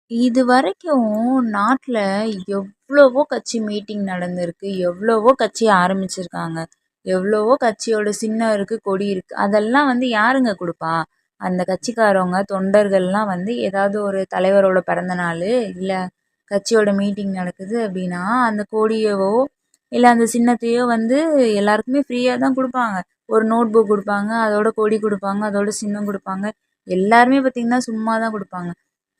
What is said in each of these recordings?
இதுவரைக்கும் நாட்ல எவ்வளவோ கட்சி மீட்டிங் நடந்திருக்கு. எவ்வளவோ கட்சி ஆரம்பிச்சிருக்காங்க. எவ்வளவோ கட்சியோட சின்னம் இருக்கு, கொடி இருக்கு. அதெல்லாம் யாருங்க குடுப்பா? அந்த கட்சிக்காரவங்க, தொண்டர்கள்லாம் ஏதாவது ஒரு தலைவரோட பிறந்த நாளு, இல்ல கட்சியோட மீட்டிங் நடக்குது அப்டின்னா, அந்த கொடியவோ, இல்ல அந்த சின்னத்தையோ எல்லாருக்குமே ஃப்ரீயா தான் குடுப்பாங்க. ஒரு நோட் புக் குடுப்பாங்க, அதோட கொடி குடுப்பாங்க, அதோட சின்னம் குடுப்பாங்க. எல்லாருமே பார்த்தீங்கன்னா, சும்மா தான் குடுப்பாங்க.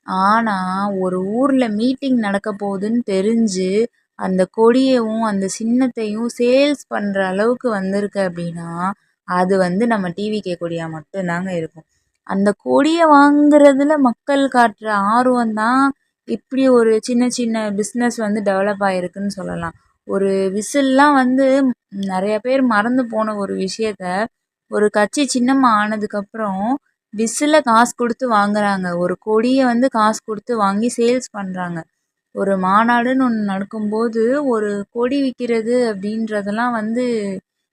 ஆனா, ஒரு ஊர்ல மீட்டிங் நடக்க போகுதுன்னு தெரிஞ்சு, அந்த கொடியவும், அந்த சின்னத்தையும் சேல்ஸ் பண்ற அளவுக்கு வந்திருக்கு அப்டின்னா, அது நம்ம டிவிகே கொடியா மட்டும் தாங்க இருக்கும். அந்த கொடிய வாங்குறதுல மக்கள் காட்டுற ஆர்வம் தான், இப்டி ஒரு சின்ன சின்ன பிஸ்னஸ் டெவலப் ஆயிருக்குன்னு சொல்லலாம். ஒரு விசில்லாம் நெறைய பேர் மறந்து போன ஒரு விஷயத்த, ஒரு கட்சி சின்னமா ஆனதுக்கப்புறம் விசில காசு குடுத்து வாங்குறாங்க. ஒரு கொடிய காசு குடுத்து வாங்கி சேல்ஸ் பண்றாங்க. ஒரு மாநாடுன்னு ஒண்ணு நடக்கும்போது, ஒரு கொடி விக்கிறது அப்படின்றதெல்லாம்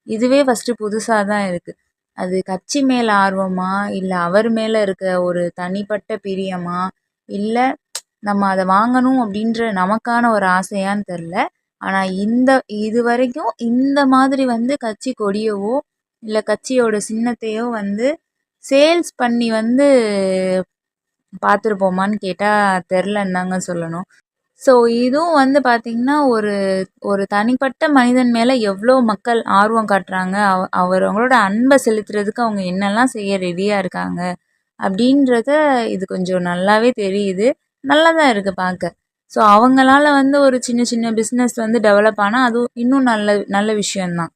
இதுவே ஃபர்ஸ்ட்டு புதுசா தான் இருக்கு. அது கட்சி மேல ஆர்வமா? இல்ல அவர் மேல இருக்க ஒரு தனிப்பட்ட பிரியமா? இல்ல நம்ம அத வாங்கணும் அப்படின்ற நமக்கான ஒரு ஆசையான்னு தெரியல. ஆனா இதுவரைக்கும் இந்த மாதிரி கட்சி கொடியவோ, இல்ல கட்சியோட சின்னத்தையோ சேல்ஸ் பண்ணி பார்த்துருப்போமான்னு கேட்டா தெரிலன்னு தாங்க சொல்லணும். ஸோ இதுவும் பார்த்தீங்கன்னா, ஒரு ஒரு தனிப்பட்ட மனிதன் மேல எவ்வளோ மக்கள் ஆர்வம் காட்டுறாங்க. அவங்களோட அன்ப செலுத்துறதுக்கு அவங்க என்னெல்லாம் செய்ய ரெடியா இருக்காங்க. அப்படின்றத இது கொஞ்சம் நல்லாவே தெரியுது. நல்லா தான் இருக்கு பார்க்க. ஸோ அவங்களால ஒரு சின்ன சின்ன பிஸ்னஸ் டெவலப் ஆனா, அதுவும் இன்னும் நல்ல நல்ல விஷயம் தான்.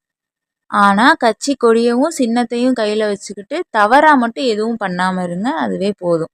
ஆனா கட்சி கொடியவும், சின்னத்தையும் கையில வச்சுக்கிட்டு தவறா மட்டும் எதுவும் பண்ணாம இருங்க. அதுவே போதும்.